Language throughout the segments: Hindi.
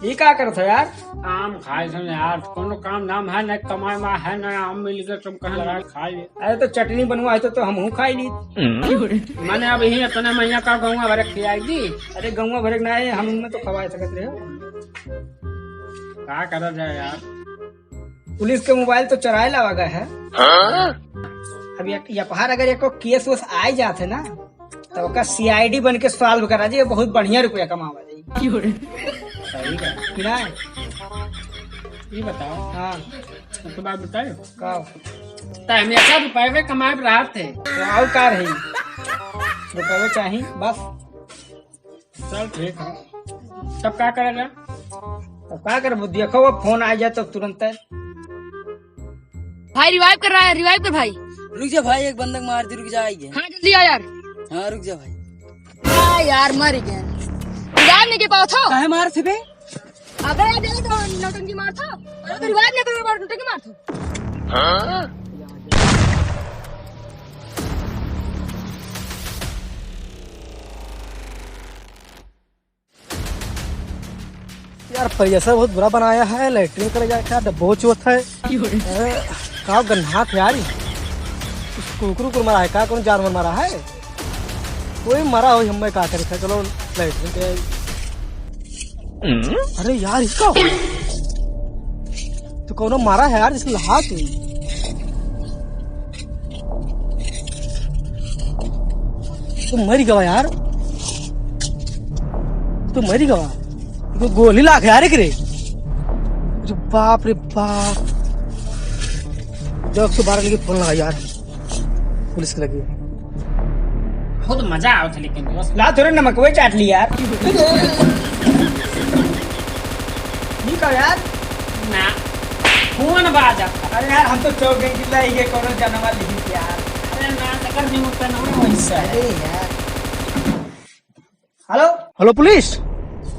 ये क्या करत है यार? आम खाए थे यार, कोनो काम धाम है न, कमाए में है न, आम मिल गए तुम कहीं लगा खा लिए। अरे तो चटनी बनवा तो हमहू खाई ली। मैंने अब यही अपने मैया का गौवा भरे खिलाई दी। अरे गौवा भरे ना है, हम में तो खवा सकते रहे। क्या करा जाए यार। पुलिस के मोबाइल तो चुराए लावा गया है। अब यपहार अगर एको केस वस आ जाते ना तो ओका CID बन के सॉल्व करा जी, बहुत बढ़िया रुपया कमावा जाए। सही का कि ना? ये बताओ। हाँ उसके बाद बताए का तो हमेशा रुपये कमाए रहा थे। तो और का रही रुपये चाहिए बस। चल ठीक है, तब क्या करेगा? अब क्या कर देखो वो फोन आ जाए तो तुरंत भाई रिवाइव कर रहा है, रिवाइव कर भाई। रुक जा भाई, एक बंदक मार दी, रुक जा आएगी। हाँ जल्दी आ यार। हाँ रुक जा भाई। हाँ यार मर गए। रिवाइव नहीं के पाओ था। काहे मार थे बे? अबे यार जल्दी तो नौटंकी मार था। अरे तो रिवाइव नहीं कर नौटंकी मार था। यार परिसर बहुत बुरा बनाया है। लैट्रिन करे जाए डब्बो चौथ है। का गन्हा थे यार, कुकुर मरा है का? कौन जानवर मरा है? कोई मरा हो, हमें का करे था। चलो लैट्रिन पे। अरे यार इसका तो कौन मारा है यार, इसने लहा तो मरी गवा यार, तो मरी गवा। तो गोली लाख यार एक रे। बाप रे बाप। 112 लेके फोन लगा यार, पुलिस के लगी। बहुत मजा आओ था लेकिन दोस्त। ला थोड़े नमक वो चाट ली यार। नहीं कहो यार ना फोन बाजा। अरे यार हम तो चौक गए कि लाई के कोनो जानवर लिखी यार। अरे ना तकर नहीं मुझसे ना वैसा है। अरे यार हेलो हेलो पुलिस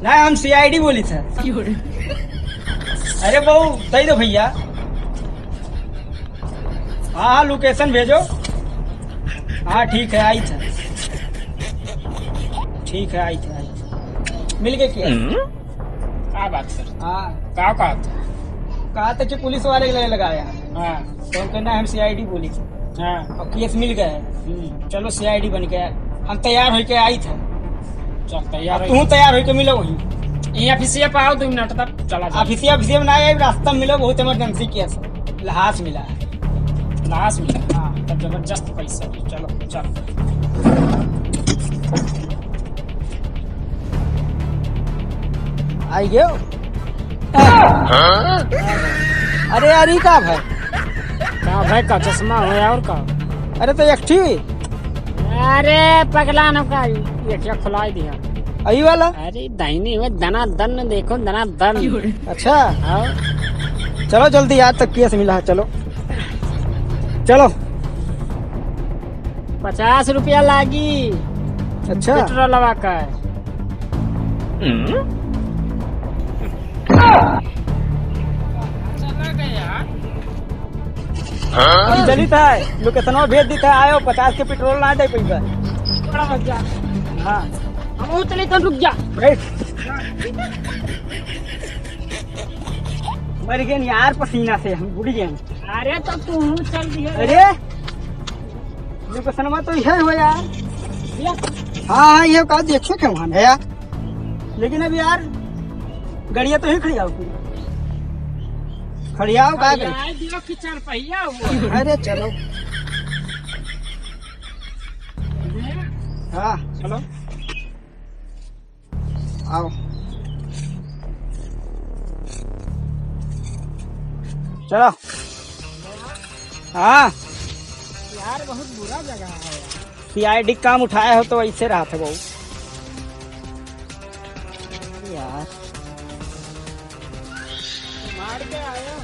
ना, हम CID बोली था। अरे बहू दे दो भैया। हाँ लोकेशन भेजो। हाँ ठीक है आई था, ठीक है आई था मिल गए क्या? क्या बात कर? हाँ क्या कहा था? कहा था कि पुलिस वाले के लिए लगाया। हाँ तो कहना हम CID बोली थी हाँ। और केस मिल गया है। चलो CID बन गया, हम तैयार होके आई था। चल तैयार तू तैयार होके मिलो वहीं। ये ऑफिसिया पे आओ 2 मिनट तक चला जाओ। ऑफिसिया में ना आए, रास्ता में मिलो, बहुत इमरजेंसी केस लहास मिला है। लाश में हाँ तब जबरदस्त पैसा भी। चलो चल। आई गयो। अरे यार ये का भाई? क्या भाई का चश्मा हो और का? अरे तो एक ठी अरे पगला न का ये क्या खुलाई दिया? आई वाला। अरे दाहिनी हुए दना दन देखो, दना दन। अच्छा हाँ चलो जल्दी यार, तक केस मिला है। चलो चलो 50 रुपया लागी अच्छा पेट्रोल लगा का। चली था लोकेशन भेज दी था। आयो 50 के पेट्रोल ना दे पैसा। बड़ा मजा। हाँ हम चले तो रुक जा। मर गए यार पसीना से, हम बुढ़ गए। अरे तो तू चल दिया। अरे लोकेशन तो यह हो यार। हाँ हाँ ये का देखे क्या वहां है यार, लेकिन अभी यार गाड़ियां तो ही खड़ी आओ का दियो कि 4 पहिया हुआ। अरे चलो हाँ चलो आओ। चलो हाँ यार बहुत बुरा जगह है यार। CID काम उठाया हो तो ऐसे रहा था बहू यार। मार के आयो।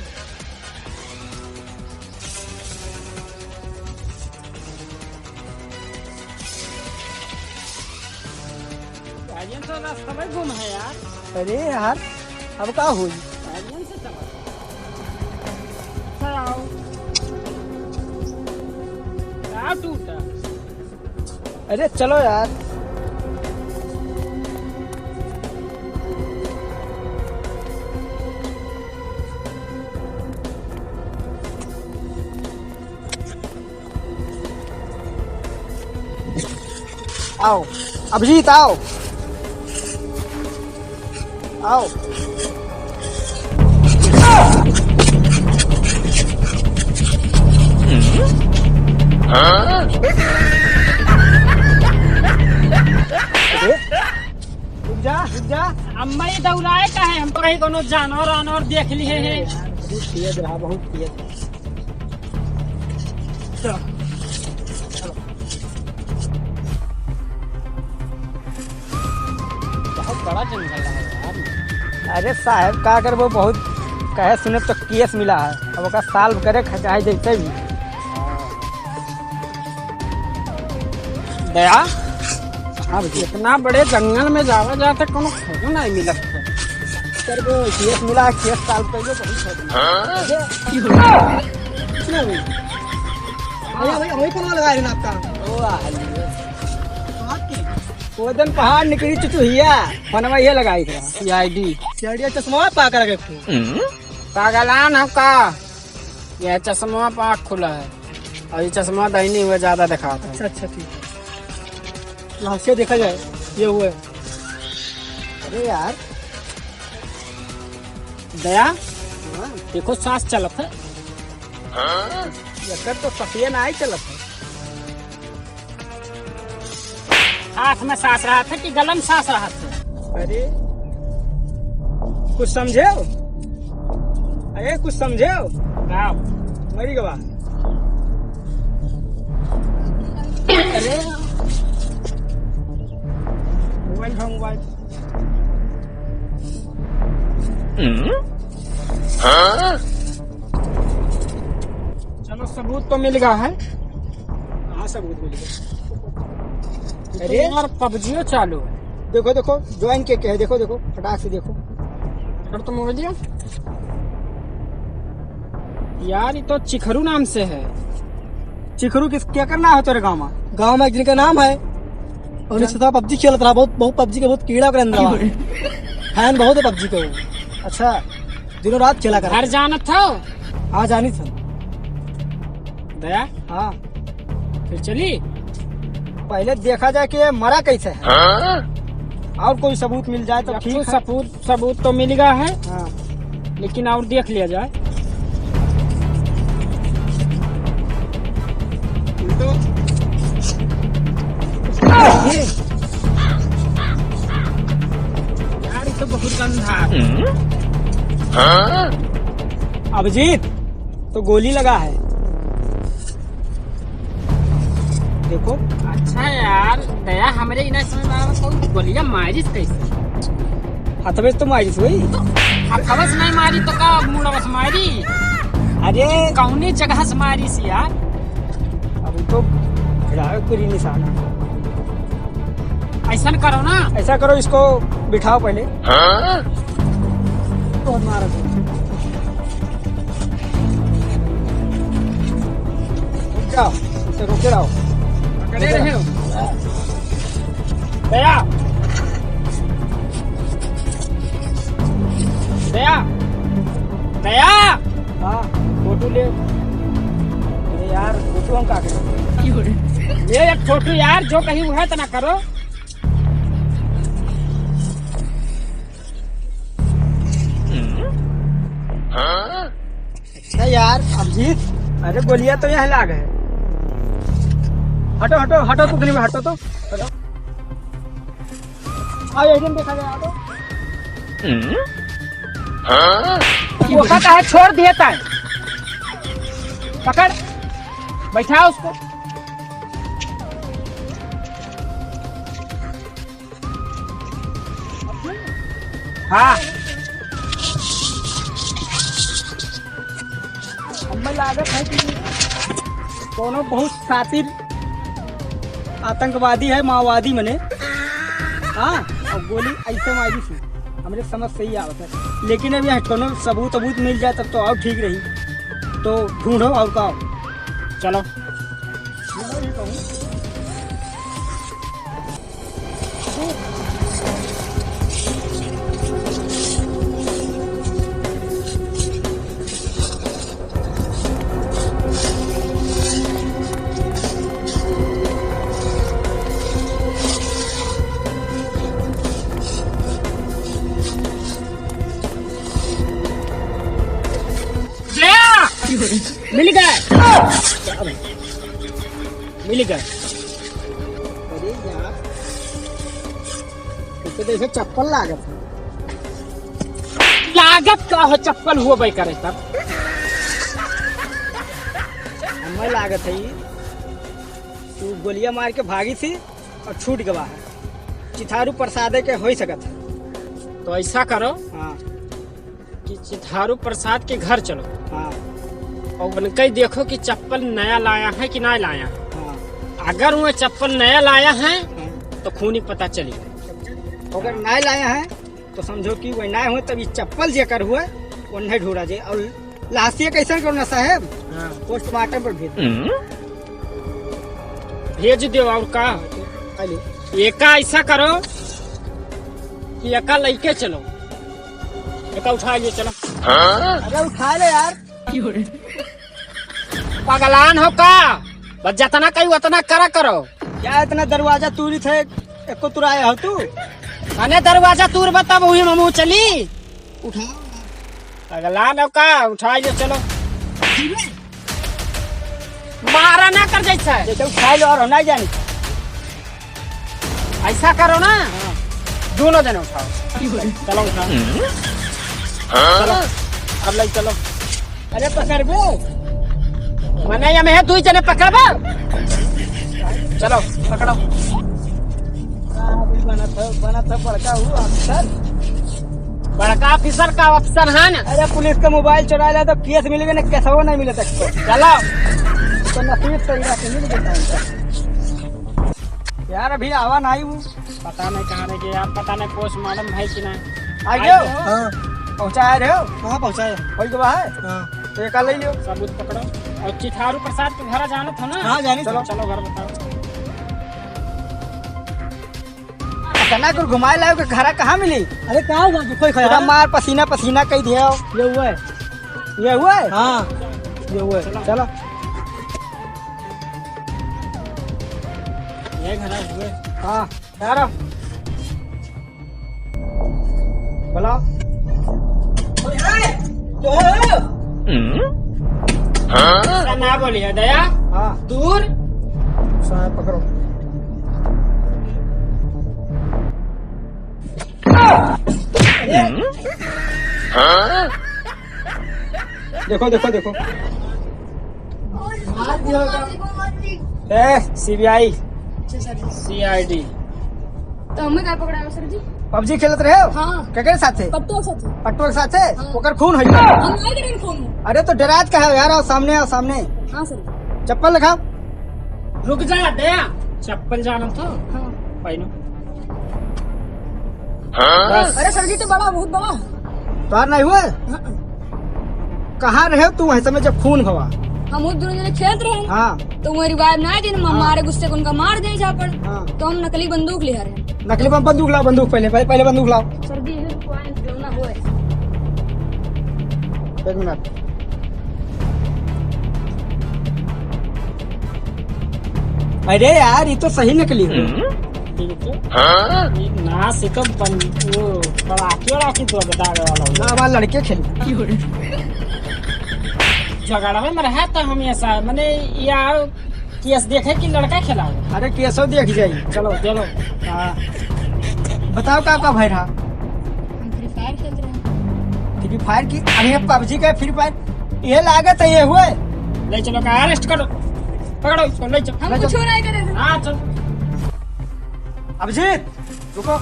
गार्जियन तो रास्ता में गुम है यार। अरे यार अब का हुई? गार्जियन से चला आओ। क्या टूटा? अरे चलो यार आओ अभिजीत आओ आओ। अरे, रुक जा अम्मा ये दौड़ाए का है, हम तो कहीं कोनो जानवर वानवर देख लिए है। बहुत तेज रहा, बहुत तेज। चलो चलो। बहुत बड़ा जंगल है यार। अरे साहब का कर वो बहुत कहे सुने तो केस मिला है, अब ओका साल करे खचाई जैसे भी। दया हाँ भैया इतना बड़े जंगल में जावा जाते कोनो खोजो नहीं मिलत है। सर वो केस मिला है, केस साल पहले भैया वही कौन लगा रहे आपका? वो दिन पहाड़ निकली चुचुहिया फनवा ये लगाई थी सीआईडी चढ़िया चश्मा पा कर रखे पागलान हम का, यह चश्मा पाक खुला है और ये चश्मा दहीनी हुए ज्यादा दिखाता है। अच्छा अच्छा ठीक यहाँ से देखा जाए ये हुए। अरे यार दया देखो सांस चलत है। यकर तो सफिया ना ही चलत है। हाथ में सांस रहा था कि गला में सांस रहा था? अरे कुछ समझे हो? अरे कुछ समझे हो? आओ। मरी गवा। अरे मोबाइल था मोबाइल। चलो सबूत तो मिल गया है। हाँ सबूत मिल गया। अरे यार पबजी चालू है। देखो देखो ज्वाइन के है, देखो देखो फटाक से देखो। अगर तो मोबाइल दिया यार, ये तो चिखरू नाम से है। चिखरू किस क्या करना है तेरे गाँव में? गाँव में एक जिनका नाम है और इस पबजी खेलता रहा, बहुत बहुत पबजी का बहुत कीड़ा कर अंदर फैन बहुत है पबजी का वो। अच्छा दिनों रात खेला कर। घर जाना था। हाँ जानी था। दया हाँ फिर चली। पहले देखा जाए कि ये मरा कैसे है और कोई सबूत मिल जाए तो ठीक है। सबूत तो मिल गया है, हाँ लेकिन और देख लिया जाए। यार ये तो बहुत गंदा है। अभिजीत तो गोली लगा है देखो। अच्छा यार दया हमरे इना समझ में आवा कोई गोलियां मारिस कैसे? हथवे तो मारिस हुई। हथवस नहीं मारी तो का मुड़वस मारी? अरे कौनी जगह से मारिस यार? अब तो पूरी निशान है। ऐसा करो ना, ऐसा करो इसको बिठाओ पहले। तो मारा तो। रुक जाओ, इसे रोके रहो। पकड़े रहे हो। दया दया दया हाँ फोटो ले। अरे यार फोटो हम का करें? ये एक फोटो यार, जो कहीं वो है तो ना करो। अच्छा यार अभिजीत, अरे गोलियां तो यहाँ लाग है। हटो हटो हटो तो गली में हटो तो हटो। आओ एकदम देखा जाए तो। वो का है छोड़ दिया था। पकड़ बैठा उसको। हाँ हमें लागत है कि दोनों बहुत शातिर आतंकवादी है, माओवादी मने। हाँ और गोली ऐसे मारी थी, हमरे समझ सही आवत है। लेकिन अब यहाँ कोनो सबूत मिल जाए तब तो और ठीक रही। तो ढूंढो और का चलो। मिल गए मिल गए। अरे यार तो जैसे चप्पल लागत है। लागत का हो चप्पल हुआ भाई करे तब हमें लागत है ये। तू गोलियां मार के भागी थी और छूट गवा है। चिथारू प्रसादे के हो सकत है। तो ऐसा करो हाँ कि चिथारू प्रसाद के घर चलो हाँ और उनके देखो कि चप्पल नया लाया है कि ना लाया है। हाँ अगर वो चप्पल नया लाया है तो खूनी पता चली। अगर ना लाया है तो समझो कि वह ना हो तब ये चप्पल जेकर हुआ वो नहीं ढूंढा जाए। और लाशिया कैसे करना साहब पोस्टमार्टम पर भेज दो। और का एका ऐसा करो कि एका लेके चलो एका उठा लिए चलो। अरे उठा ले यार। पगलान हो का बस जितना कही उतना करा करो। क्या इतना दरवाजा तूरी थे एको तुराया हो तू। अने दरवाजा तूर बता वही ममू चली। उठा पगलान हो का उठा लिए चलो। मारा ना कर जैसा है। जैसे उठा लो और नहीं जानी। ऐसा करो ना दोनों जने उठाओ। चलो उठाओ चलो अब ले चलो। अरे पकड़ बे मने ये में तू ही जने पकड़बा। चलो पकड़ो। बना था बड़का हुआ अफसर। बड़का ऑफिसर का अफसर है ना। अरे पुलिस का मोबाइल चुरा लिया तो केस मिलेगा ना कैसा वो नहीं मिले तक तो। चलो तो नसीब तरीका से मिल जाता है। यार अभी आवा नहीं हूँ। पता नहीं कहाँ रह गए यार। पता नहीं पोस्टमार्टम है कि नहीं। आ गए हो? हाँ पहुँचाया रहे हो। कहाँ पहुँचाया हो गया है। हाँ तो एक ले लियो। सबूत पकड़ो। और चिथारू प्रसाद के घर जाना था ना। हाँ जानी। चलो चलो घर बताओ। कना को घुमाए लाओ के घर कहाँ मिली। अरे कहाँ हुआ कोई खड़ा मार पसीना पसीना कही दिया। ये हुआ है ये हुआ है। हाँ ये हुआ है। चलो ये घर हुए। हाँ यार बोलो ना बोलिए दया। हाँ दूर साहब पकड़ो। देखो देखो देखो सीबीआई CID। तो हमें क्या पकड़ा सर जी। पबजी खेलत रहे हो। हाँ केकरे साथे पट्टो सच। पट्टो के साथे। हाँ। ओकर खून है। हम नहीं करेंगे फोन। अरे तो डरात का है यार। आओ सामने आओ सामने। हाँ सर। चप्पल दिखाओ। रुक जा दया चप्पल जाना था हाँ पहनो। बस अरे सर जी तो बड़ा बहुत बड़ा। तोहार नहीं हुआ। हाँ। कहाँ रहे हो तू वहीं समय जब खून हवा। हम उस दोनों जने खेलते रहे। हाँ तो मेरी वाइफ ना दिन हमारे गुस्से को उनका मार दे झापड़। हाँ तो हम नकली बंदूक ले रहे हैं। नकली बंदूक लाओ। बंदूक पहले बंदूक लाओ। सर जी ये पॉइंट जो ना होए। एक मिनट। अरे यार ये तो सही निकली हो। ना सिकम वो पड़ाके वाला तो बता वाला ना हमारे लड़के खेली। झगड़ा में रहा था हम ऐसा मैंने यार केस देखे कि लड़का खेला। अरे केसो देख जाइए। चलो चलो। हाँ बताओ का भाई रहा। हम फ्री फायर खेल रहे हैं। फ्री फायर की। अरे पबजी का फ्री फायर ये लागत है ये हुए। ले चलो का अरेस्ट करो पकड़ो इसको ले चलो। हम कुछ नहीं करे। हाँ चलो। अभिजीत रुको।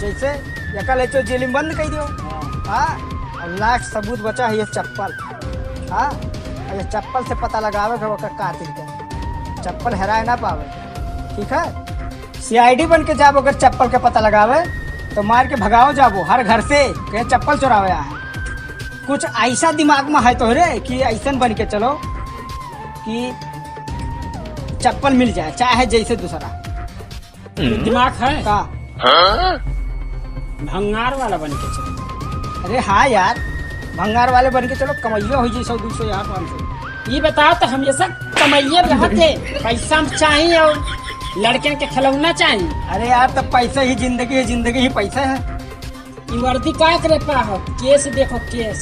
जैसे यका ले चो जेल में बंद कर दियो। हाँ और लास्ट सबूत बचा है ये चप्पल। हाँ और ये चप्पल से पता लगावे कि ओकर कातिल के। चप्पल हेराए ना पावे। ठीक है CID बन के जाब अगर चप्पल के पता लगावे तो मार के भगाओ जाबो हर घर से कि चप्पल चुरावे है। कुछ ऐसा दिमाग में है तो रे कि ऐसा बन के चलो कि चप्पल मिल जाए चाहे जैसे दूसरा। दिमाग है का भंगार वाला बन के चलो। अरे हाँ यार भंगार वाले बन के चलो कमाइयो हो जी 100-200 यार 500। ये बताओ तो हम ये सब कमाइए रहते पैसा चाहिए और लड़के के खिलौना चाहिए। अरे यार तब पैसा ही जिंदगी है। जिंदगी ही पैसा है। ये वर्दी का करे पा हो केस देखो केस।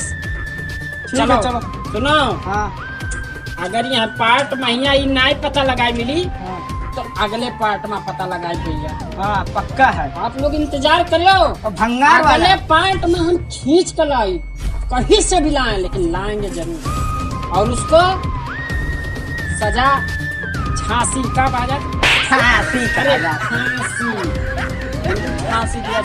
ठीक है चलो। सुनो हाँ अगर यहाँ पार्ट महीना ही नहीं पता लगाए मिली हाँ तो अगले पार्ट में पता लगाए भैया। हाँ पक्का है। आप लोग इंतजार करो, और भंगार वाला अगले पार्ट में हम खींच कर लाए, कहीं से भी लाए लेकिन लाएंगे जरूर। और उसको सजा झांसी का बाजार फांसी अरे का फांसी फांसी दिया